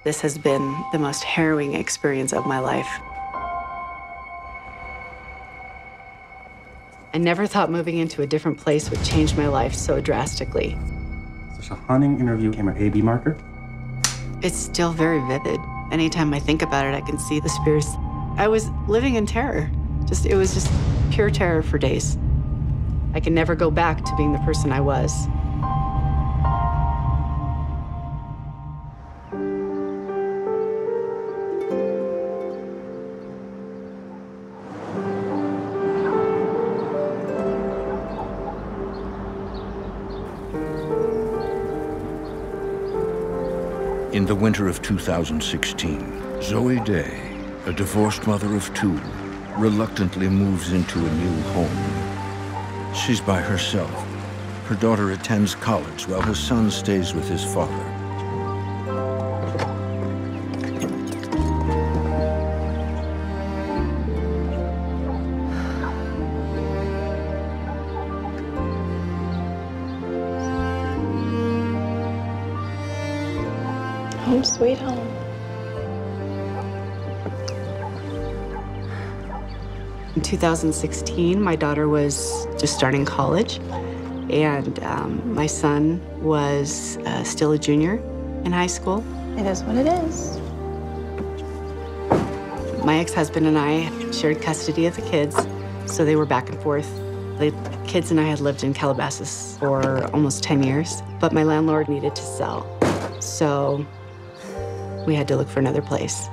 This has been the most harrowing experience of my life. I never thought moving into a different place would change my life so drastically. Such a haunting interview came an AB marker. It's still very vivid. Anytime I think about it, I can see the spirits. I was living in terror. It was just pure terror for days. I can never go back to being the person I was. In the winter of 2016, Zoe Day, a divorced mother of two, reluctantly moves into a new home. She's by herself. Her daughter attends college while her son stays with his father. Home sweet home. In 2016, my daughter was just starting college, and my son was still a junior in high school. It is what it is. My ex-husband and I shared custody of the kids, so they were back and forth. The kids and I had lived in Calabasas for almost 10 years, but my landlord needed to sell, so we had to look for another place.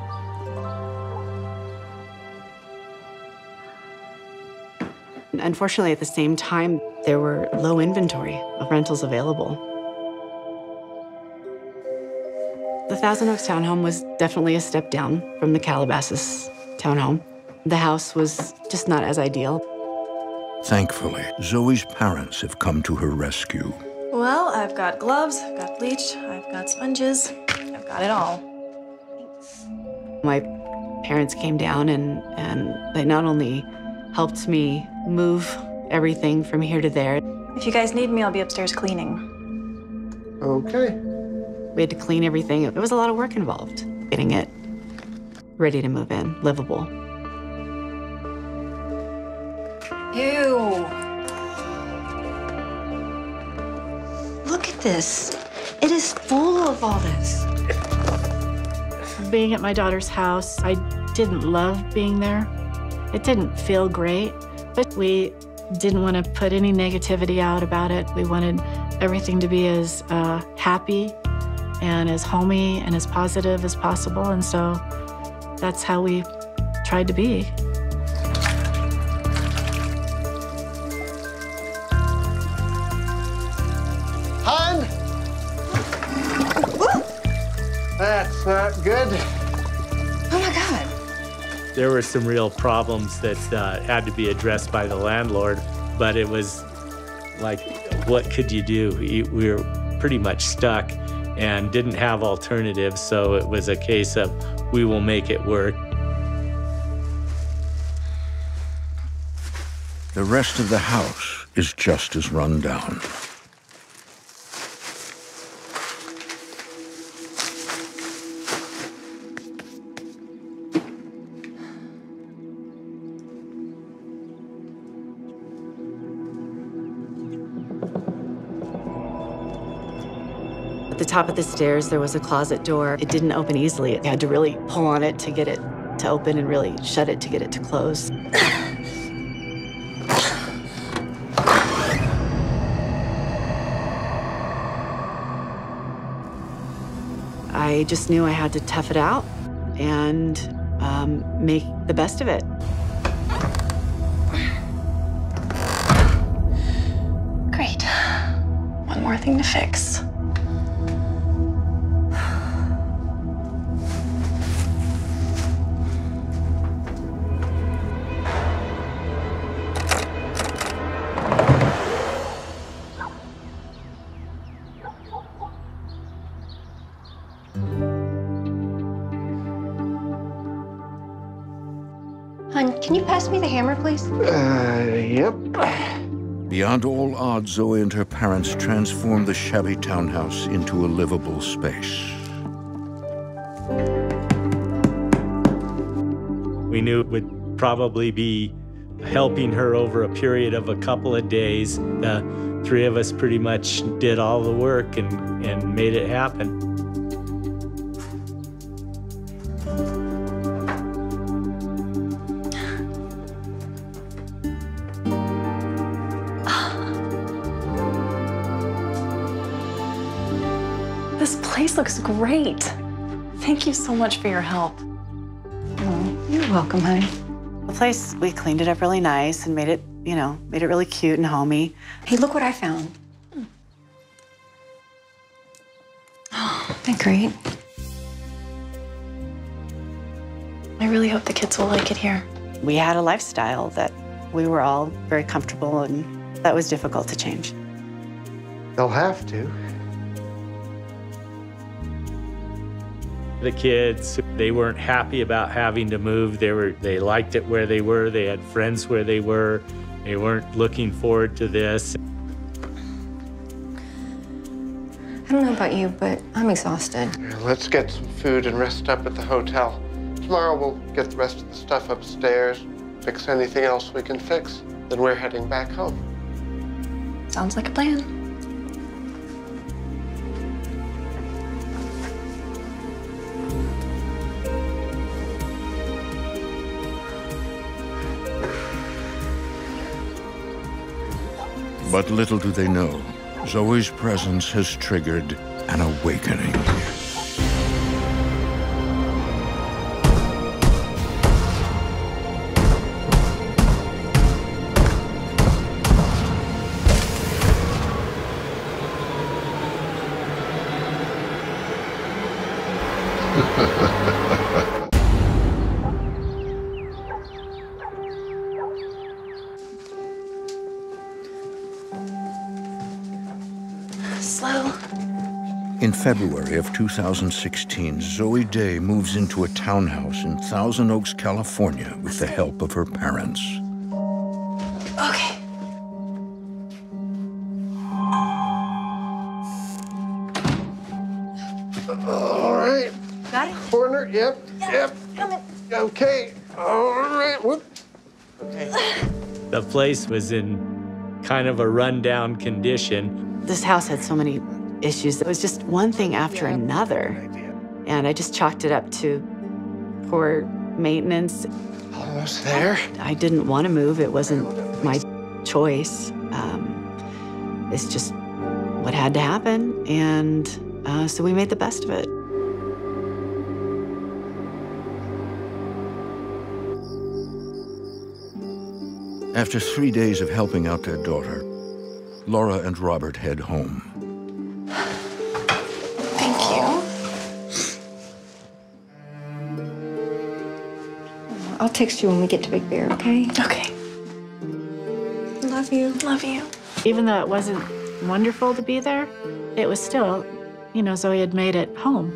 Unfortunately, at the same time, there were low inventory of rentals available. The Thousand Oaks townhome was definitely a step down from the Calabasas townhome. The house was just not as ideal. Thankfully, Zoe's parents have come to her rescue. Well, I've got gloves, I've got bleach, I've got sponges, I've got it all. My parents came down and they not only helped me move everything from here to there. If you guys need me, I'll be upstairs cleaning. Okay. We had to clean everything. It was a lot of work involved, getting it ready to move in, livable. Ew. Look at this. It is full of all this. Being at my daughter's house, I didn't love being there. It didn't feel great, but we didn't want to put any negativity out about it. We wanted everything to be as happy and as homey and as positive as possible, and so that's how we tried to be. Hun! That's not good. Oh my God. There were some real problems that had to be addressed by the landlord, but it was like, what could you do? We were pretty much stuck and didn't have alternatives, so it was a case of, we will make it work. The rest of the house is just as run down. At the top of the stairs, there was a closet door. It didn't open easily. You had to really pull on it to get it to open and really shut it to get it to close. I just knew I had to tough it out and make the best of it. Great. One more thing to fix. Hon, can you pass me the hammer, please? Yep. Beyond all odds, Zoe and her parents transform the shabby townhouse into a livable space. we knew it would probably be helping her over a period of a couple of days. The three of us pretty much did all the work and made it happen. This place looks great. Thank you so much for your help. Oh, you're welcome, honey. The place, we cleaned it up really nice and made it, made it really cute and homey. Hey, look what I found. Oh, isn't that great? I really hope the kids will like it here. We had a lifestyle that we were all very comfortable, and that was difficult to change. They'll have to. The kids, they weren't happy about having to move. They liked it where they were. They had friends where they were. They weren't looking forward to this. I don't know about you, but I'm exhausted. Yeah, let's get some food and rest up at the hotel. Tomorrow we'll get the rest of the stuff upstairs, fix anything else we can fix. Then we're heading back home. Sounds like a plan. But little do they know, Zoe's presence has triggered an awakening. Slow. In February of 2016, Zoe Day moves into a townhouse in Thousand Oaks, California, with the help of her parents. Okay. All right. Got it? Corner, yep. Coming. Okay. All right. Whoop. Okay. The place was in kind of a rundown condition. This house had so many issues. It was just one thing after another. And I just chalked it up to poor maintenance. Almost there. I didn't want to move. It wasn't my choice. It's just what had to happen. And so we made the best of it. After 3 days of helping out their daughter, Laura and Robert head home. Thank you. I'll text you when we get to Big Bear, okay? Okay. Love you. Love you. Even though it wasn't wonderful to be there, it was still, Zoe had made it home.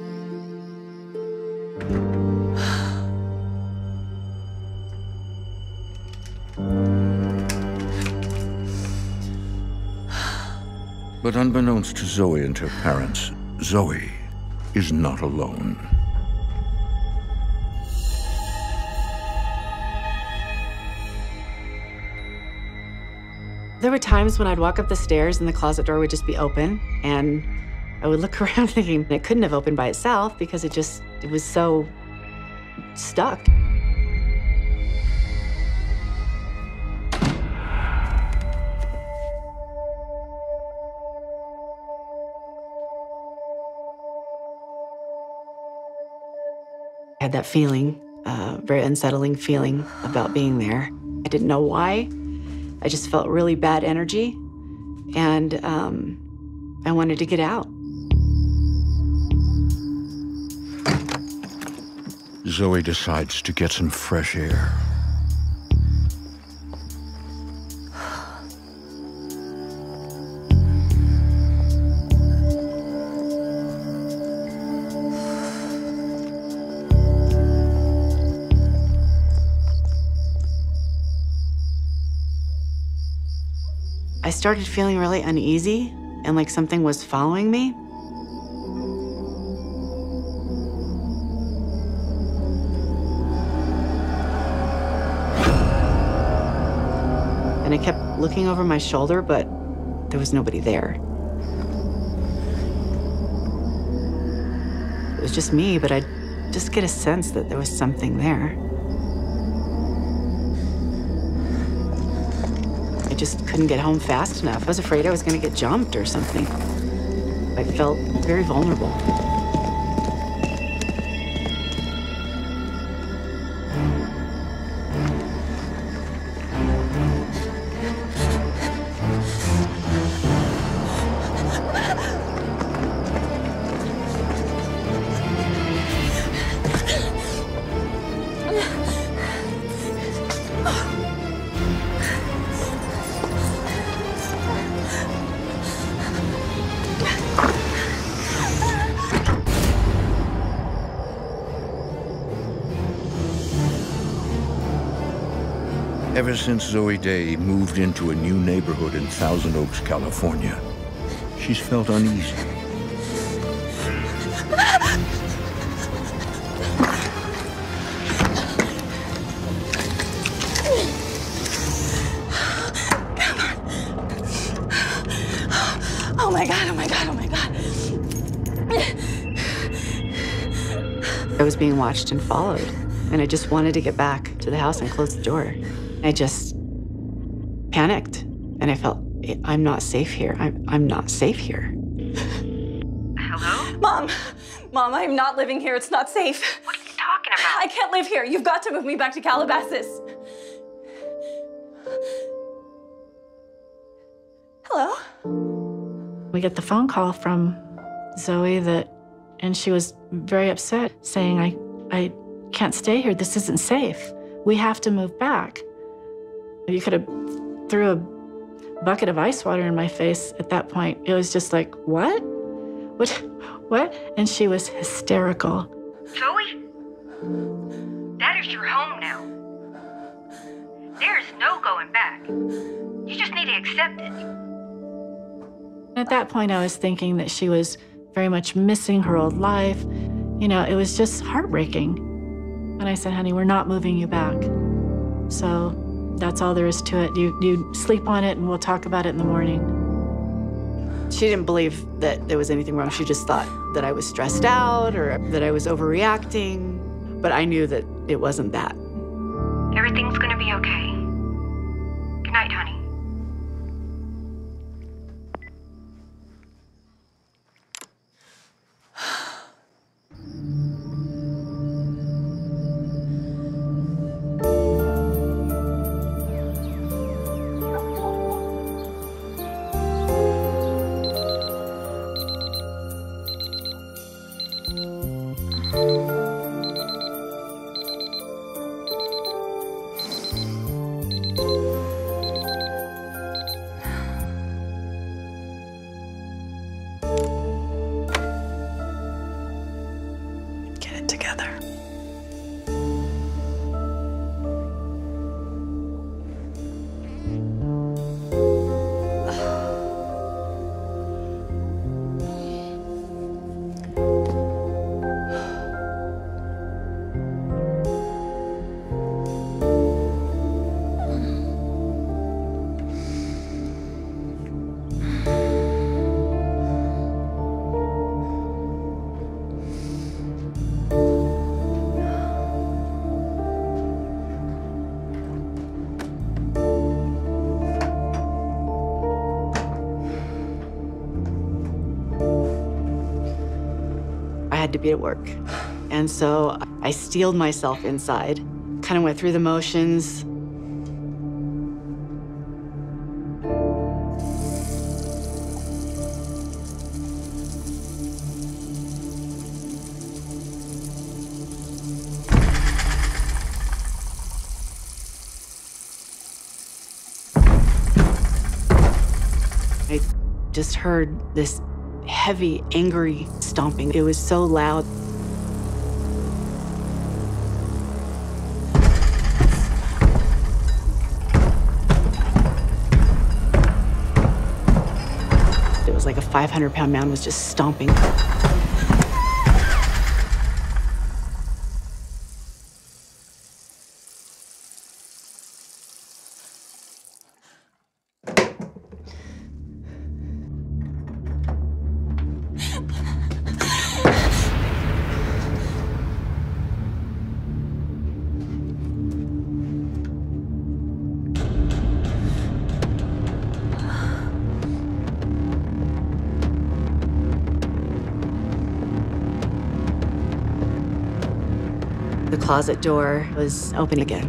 But unbeknownst to Zoe and her parents, Zoe is not alone. There were times when I'd walk up the stairs and the closet door would just be open, and I would look around thinking it couldn't have opened by itself because it was so stuck. I had that feeling, very unsettling feeling about being there. I didn't know why. I just felt really bad energy, and I wanted to get out. Zoe decides to get some fresh air. I started feeling really uneasy and like something was following me. And I kept looking over my shoulder, but there was nobody there. It was just me, but I just get a sense that there was something there. I just couldn't get home fast enough. I was afraid I was going to get jumped or something. I felt very vulnerable. Ever since Zoe Day moved into a new neighborhood in Thousand Oaks, California, she's felt uneasy. Oh my God, oh my God, oh my God. I was being watched and followed, and I just wanted to get back to the house and close the door. I just panicked, and I felt, I'm not safe here. I'm not safe here. Hello? Mom, I'm not living here. It's not safe. What are you talking about? I can't live here. You've got to move me back to Calabasas. Hello? We get the phone call from Zoe and she was very upset, saying, I can't stay here. This isn't safe. We have to move back. You could have threw a bucket of ice water in my face at that point. It was just like, what? What? And she was hysterical. Zoe? That is your home now. There's no going back. You just need to accept it. At that point, I was thinking that she was very much missing her old life. You know, it was just heartbreaking. And I said, honey, we're not moving you back. So that's all there is to it. You sleep on it and we'll talk about it in the morning. She didn't believe that there was anything wrong. She just thought that I was stressed out or that I was overreacting. But I knew that it wasn't that. Everything's gonna be okay. Good night, honey. To be at work. And so I steeled myself inside, kind of went through the motions. I just heard this heavy, angry stomping. It was so loud. It was like a 500-pound man was just stomping. The closet door was open again.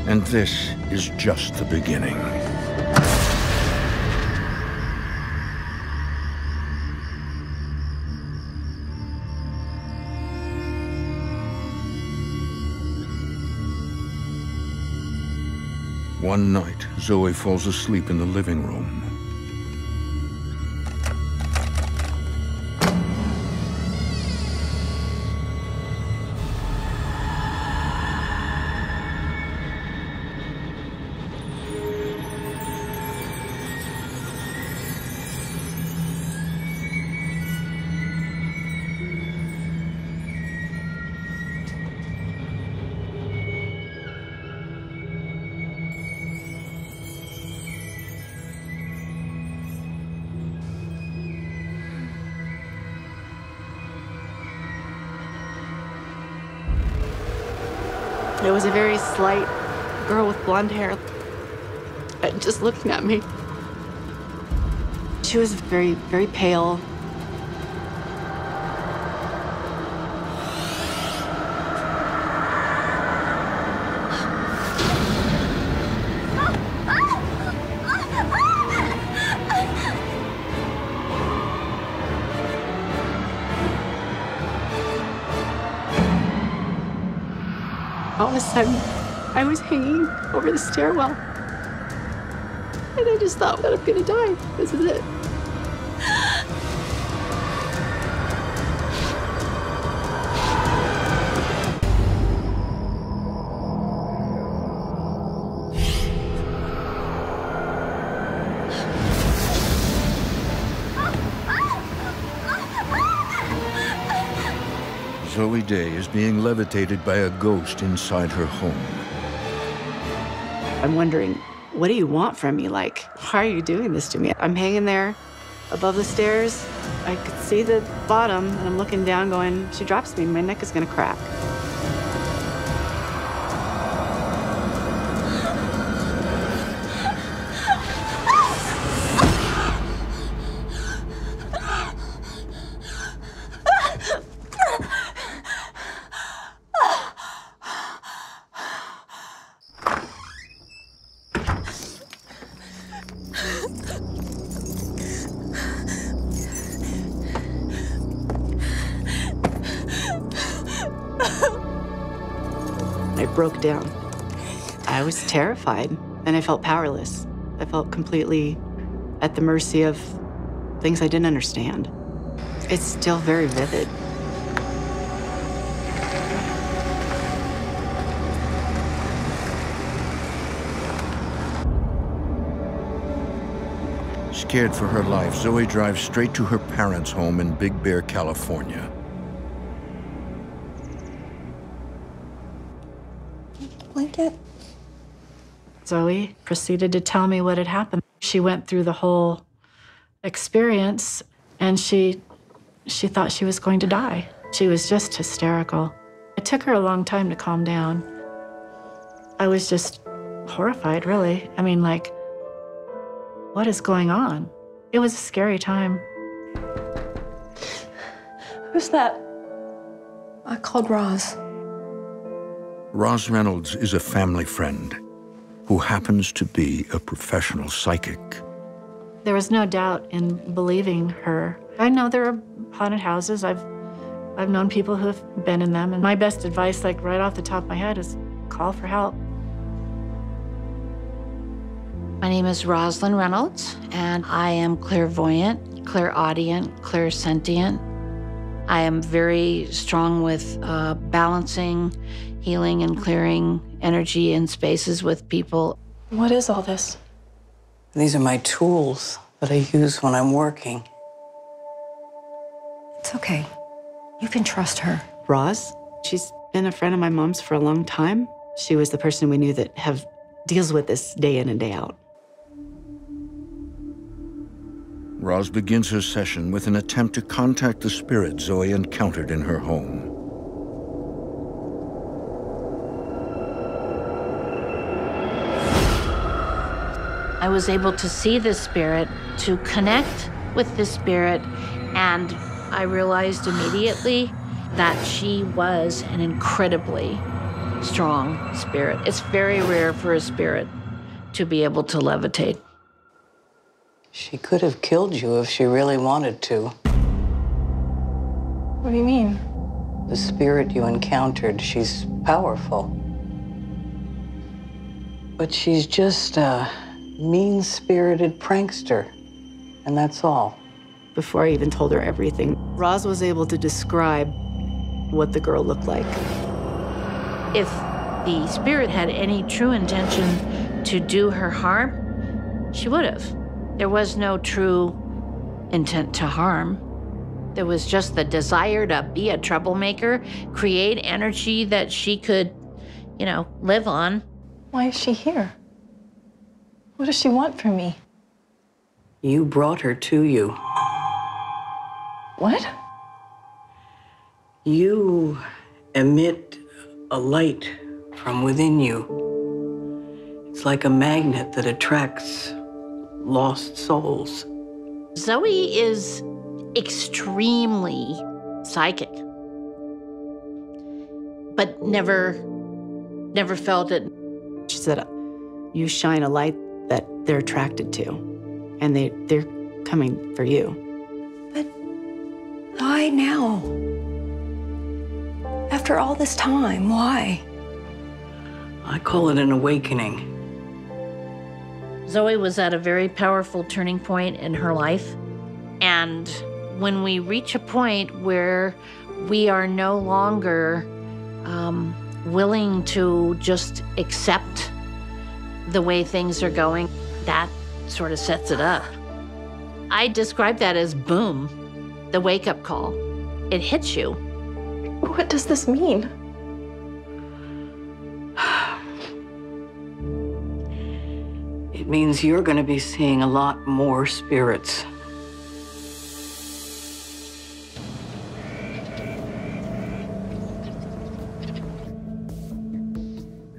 And this is just the beginning. One night, Zoe falls asleep in the living room. It was a very slight girl with blonde hair, and just looking at me. She was very, very pale. All of a sudden, I was hanging over the stairwell. And I just thought that I'm gonna die. This is it. Zoe Day is being levitated by a ghost inside her home. I'm wondering, what do you want from me? Like, why are you doing this to me? I'm hanging there above the stairs. I could see the bottom, and I'm looking down going, she drops me, my neck is gonna crack. I broke down. I was terrified, and I felt powerless. I felt completely at the mercy of things I didn't understand. It's still very vivid. Scared for her life, Zoe drives straight to her parents' home in Big Bear, California. Blanket. Zoe proceeded to tell me what had happened. She went through the whole experience, and she thought she was going to die. She was just hysterical. It took her a long time to calm down. I was just horrified, really. I mean, like, what is going on? It was a scary time. Who's that? I called Roz. Roz Reynolds is a family friend who happens to be a professional psychic. There was no doubt in believing her. I know there are haunted houses. I've known people who have been in them, and my best advice, like right off the top of my head, is call for help. My name is Rosalind Reynolds, and I am clairvoyant, clairaudient, clairsentient. I am very strong with balancing, healing, and clearing energy in spaces with people. What is all this? These are my tools that I use when I'm working. It's okay. You can trust her. Roz, she's been a friend of my mom's for a long time. She was the person we knew that deals with this day in and day out. Roz begins her session with an attempt to contact the spirit Zoe encountered in her home. I was able to see the spirit, to connect with the spirit, and I realized immediately that she was an incredibly strong spirit. It's very rare for a spirit to be able to levitate. She could have killed you if she really wanted to. What do you mean? The spirit you encountered, she's powerful. But she's just a mean-spirited prankster, and that's all. Before I even told her everything, Roz was able to describe what the girl looked like. If the spirit had any true intention to do her harm, she would have. There was no true intent to harm. There was just the desire to be a troublemaker, create energy that she could, live on. Why is she here? What does she want from me? You brought her to you. What? You emit a light from within you. It's like a magnet that attracts lost souls. Zoe is extremely psychic, but never felt it. She said, you shine a light that they're attracted to, and they're coming for you. But why now? After all this time, why? I call it an awakening. Zoe was at a very powerful turning point in her life. And when we reach a point where we are no longer willing to just accept the way things are going, that sort of sets it up. I describe that as boom, the wake-up call. It hits you. What does this mean? It means you're going to be seeing a lot more spirits.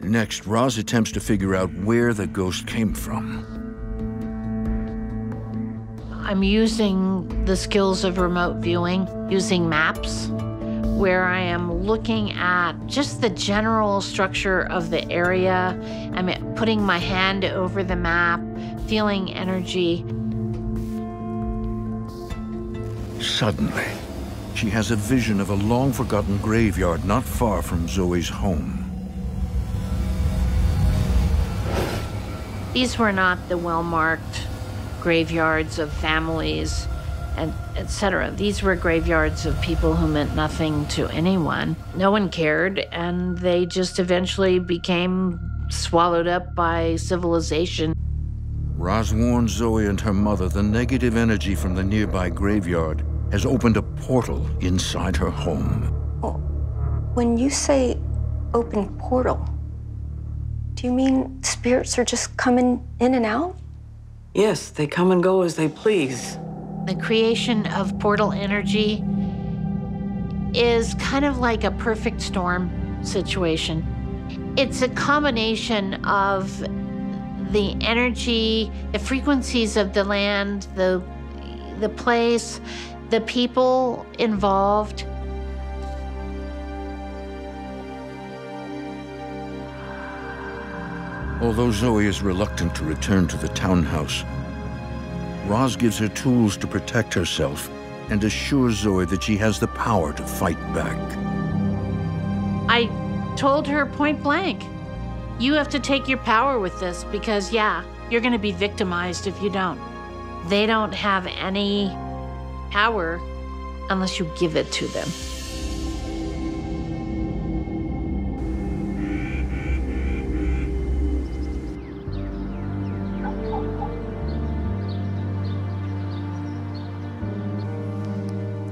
Next, Roz attempts to figure out where the ghost came from. I'm using the skills of remote viewing, using maps, where I am looking at just the general structure of the area. I'm putting my hand over the map, feeling energy. Suddenly, she has a vision of a long-forgotten graveyard not far from Zoe's home. These were not the well-marked graveyards of families, and etc. These were graveyards of people who meant nothing to anyone. No one cared, and they just eventually became swallowed up by civilization. Roz warns Zoe and her mother the negative energy from the nearby graveyard has opened a portal inside her home. Well, when you say open portal, do you mean spirits are just coming in and out? Yes, they come and go as they please. The creation of portal energy is kind of like a perfect storm situation. It's a combination of the energy, the frequencies of the land, the place, the people involved. Although Zoe is reluctant to return to the townhouse, Roz gives her tools to protect herself and assures Zoe that she has the power to fight back. I told her point blank, you have to take your power with this because, yeah, you're going to be victimized if you don't. They don't have any power unless you give it to them.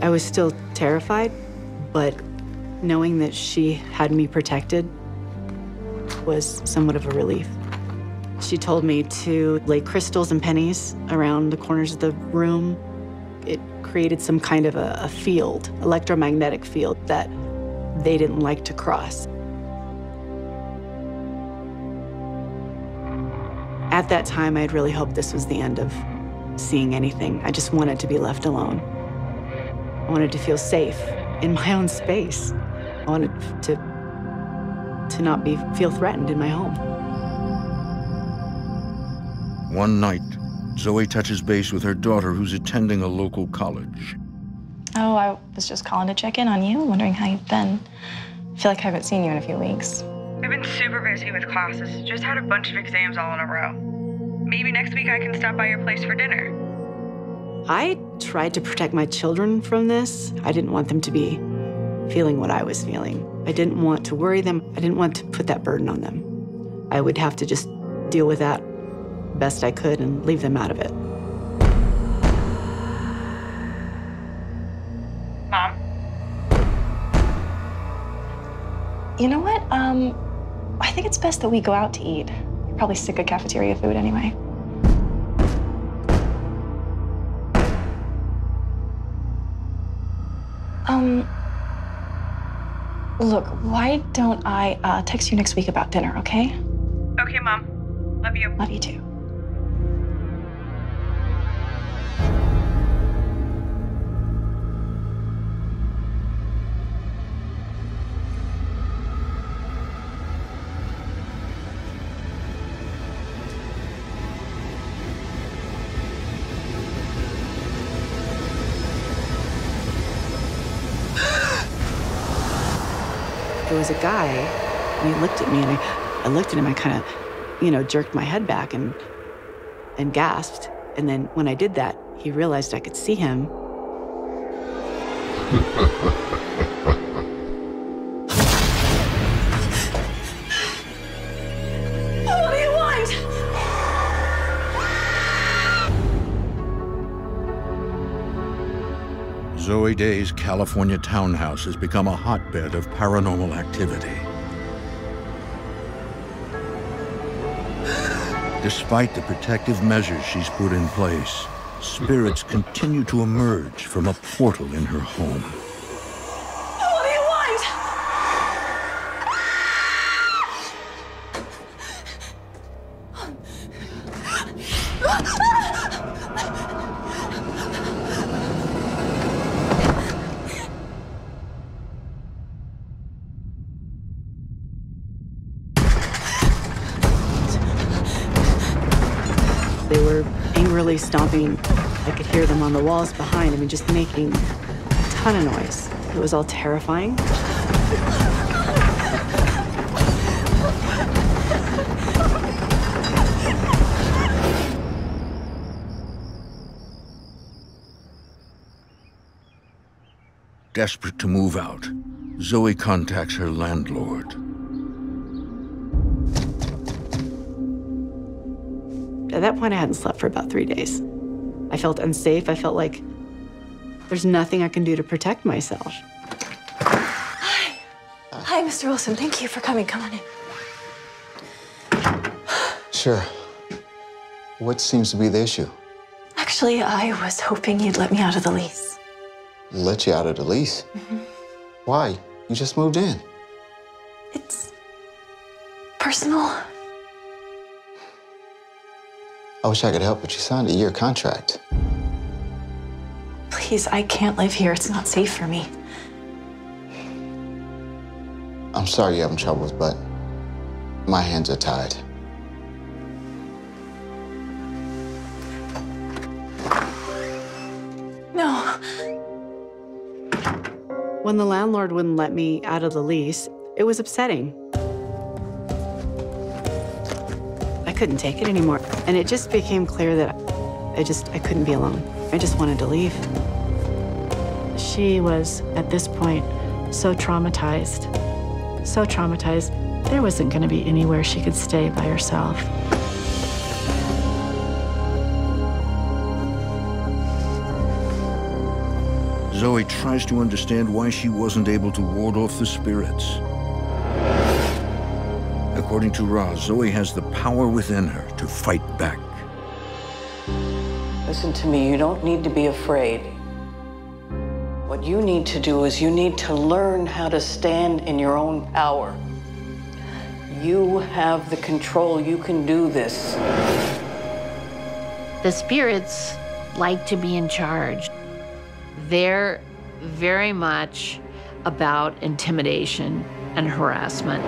I was still terrified, but knowing that she had me protected was somewhat of a relief. She told me to lay crystals and pennies around the corners of the room. It created some kind of a field, electromagnetic field, that they didn't like to cross. At that time, I had really hoped this was the end of seeing anything. I just wanted to be left alone. I wanted to feel safe in my own space. I wanted to not feel threatened in my home. One night, Zoe touches base with her daughter who's attending a local college. Oh, I was just calling to check in on you, wondering how you've been. I feel like I haven't seen you in a few weeks. I've been super busy with classes. Just had a bunch of exams all in a row. Maybe next week I can stop by your place for dinner. I tried to protect my children from this. I didn't want them to be feeling what I was feeling. I didn't want to worry them. I didn't want to put that burden on them. I would have to just deal with that best I could and leave them out of it. Mom? You know what? I think it's best that we go out to eat. You're probably sick of cafeteria food anyway. Look, why don't I text you next week about dinner, okay? Okay, Mom. Love you. Love you too. There was a guy, and he looked at me, and I looked at him, I kind of, jerked my head back and gasped. And then when I did that, he realized I could see him. What do you want? Zoe Day's California townhouse has become a hotbed of paranormal activity. Despite the protective measures she's put in place, spirits continue to emerge from a portal in her home. What do you want? They were angrily stomping. I could hear them on the walls behind. Just making a ton of noise. It was all terrifying. Desperate to move out, Zoe contacts her landlord. At that point, I hadn't slept for about 3 days. I felt unsafe. I felt like there's nothing I can do to protect myself. Hi, Mr. Wilson. Thank you for coming. Come on in. Sure. What seems to be the issue? Actually, I was hoping you'd let me out of the lease. Let you out of the lease? Mm-hmm. Why? You just moved in. It's personal. I wish I could help, but you signed a year contract. Please, I can't live here. It's not safe for me. I'm sorry you're having troubles, but my hands are tied. No. When the landlord wouldn't let me out of the lease, it was upsetting. I couldn't take it anymore. And it just became clear that I couldn't be alone. I just wanted to leave. She was, at this point, so traumatized. So traumatized, there wasn't going to be anywhere she could stay by herself. Zoe tries to understand why she wasn't able to ward off the spirits. According to Roz, Zoe has the power within her to fight back. Listen to me, you don't need to be afraid. What you need to do is you need to learn how to stand in your own power. You have the control, you can do this. The spirits like to be in charge. They're very much about intimidation and harassment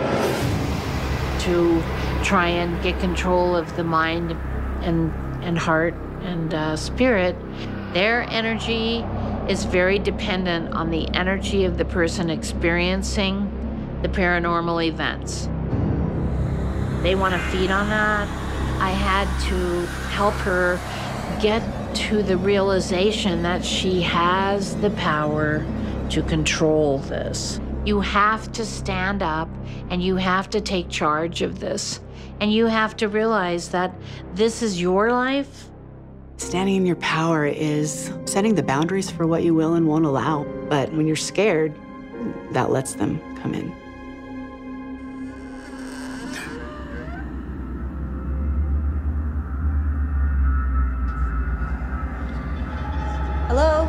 to try and get control of the mind and heart and spirit. Their energy is very dependent on the energy of the person experiencing the paranormal events. They want to feed on that. I had to help her get to the realization that she has the power to control this. You have to stand up and you have to take charge of this. And you have to realize that this is your life. Standing in your power is setting the boundaries for what you will and won't allow. But when you're scared, that lets them come in. Hello?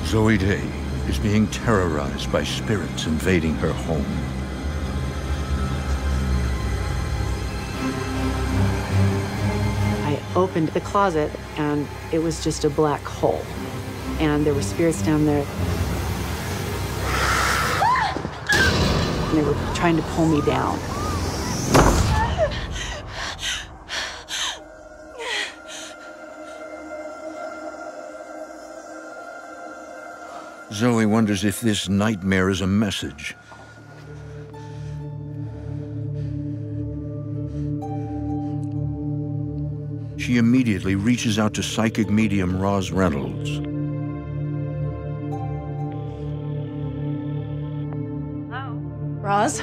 Zoe Day is being terrorized by spirits invading her home. I opened the closet and it was just a black hole. And there were spirits down there. And they were trying to pull me down. Zoe wonders if this nightmare is a message. She immediately reaches out to psychic medium Roz Reynolds. Hello? Roz?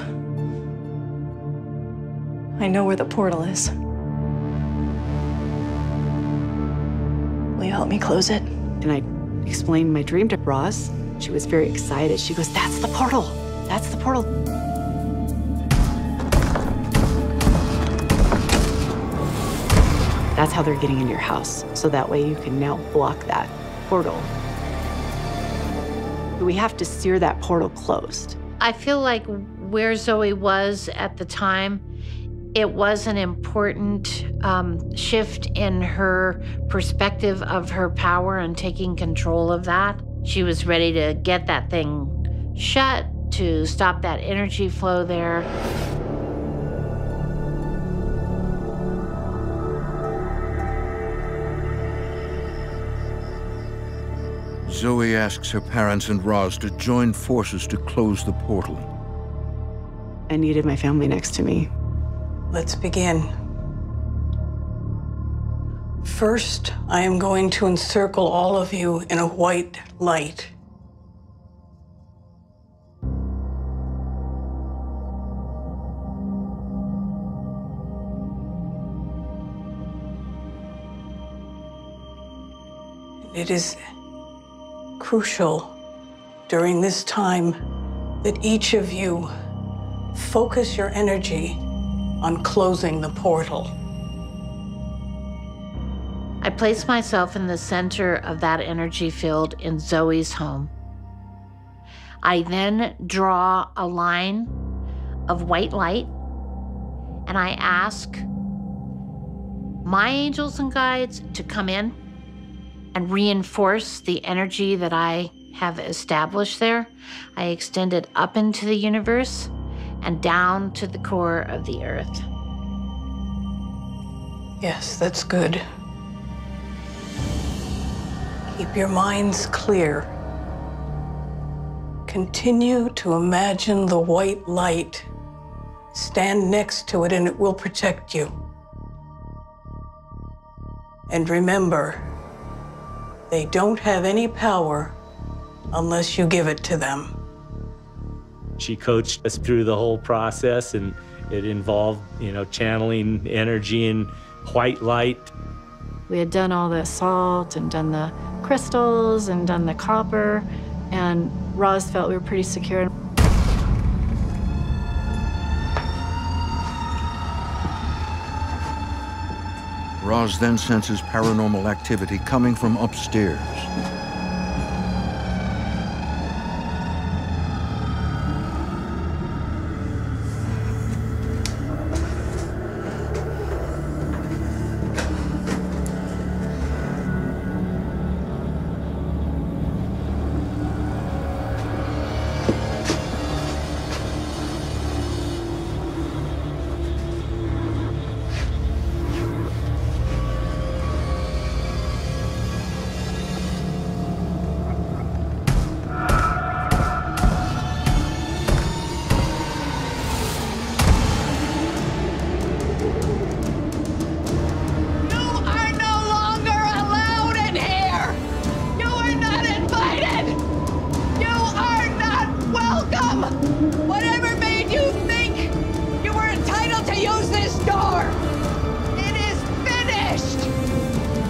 I know where the portal is. Will you help me close it? And I explained my dream to Roz. She was very excited. She goes, "That's the portal. That's the portal." That's how they're getting in your house. So that way you can now block that portal. We have to sear that portal closed. I feel like where Zoe was at the time, it was an important shift in her perspective of her power and taking control of that. She was ready to get that thing shut, to stop that energy flow there. Zoe asks her parents and Roz to join forces to close the portal. I needed my family next to me. Let's begin. First, I am going to encircle all of you in a white light. It is crucial during this time that each of you focus your energy on closing the portal. I place myself in the center of that energy field in Zoe's home. I then draw a line of white light, and I ask my angels and guides to come in and reinforce the energy that I have established there. I extend it up into the universe, and down to the core of the earth. Yes, that's good. Keep your minds clear. Continue to imagine the white light. Stand next to it and it will protect you. And remember, they don't have any power unless you give it to them. She coached us through the whole process, and it involved, channeling energy and white light. We had done all the salt and done the crystals and done the copper, and Roz felt we were pretty secure. Roz then senses paranormal activity coming from upstairs.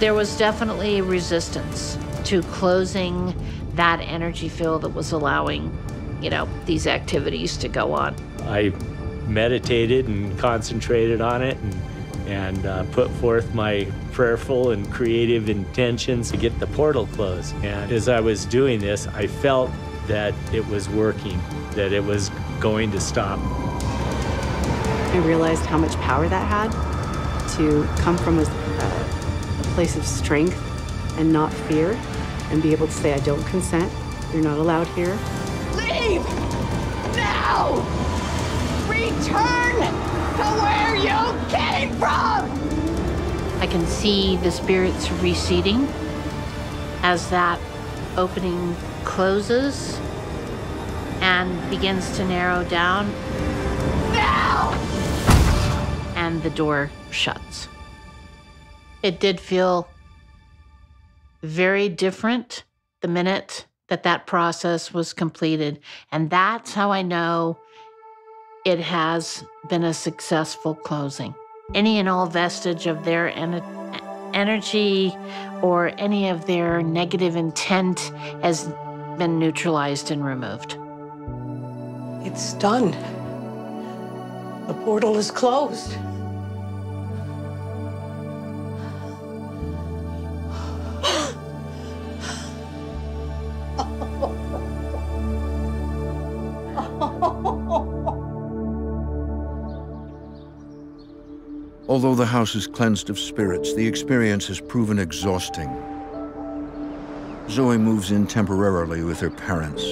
There was definitely resistance to closing that energy field that was allowing, these activities to go on. I meditated and concentrated on it and put forth my prayerful and creative intentions to get the portal closed. And as I was doing this, I felt that it was working, that it was going to stop. I realized how much power that had to come from a place of strength and not fear, and be able to say, I don't consent, you're not allowed here. Leave! Now! Return to where you came from! I can see the spirits receding as that opening closes and begins to narrow down. Now! And the door shuts. It did feel very different the minute that process was completed. And that's how I know it has been a successful closing. Any and all vestige of their energy or any of their negative intent has been neutralized and removed. It's done. The portal is closed. Although the house is cleansed of spirits, the experience has proven exhausting. Zoe moves in temporarily with her parents.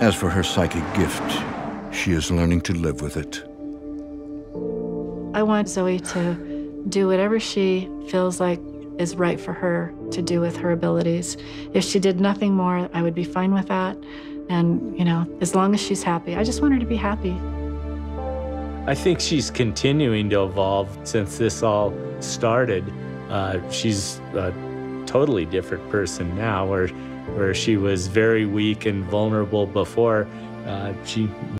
As for her psychic gift, she is learning to live with it. I want Zoe to do whatever she feels like is right for her to do with her abilities. If she did nothing more, I would be fine with that. And, as long as she's happy. I just want her to be happy. I think she's continuing to evolve since this all started. She's a totally different person now, where she was very weak and vulnerable before. She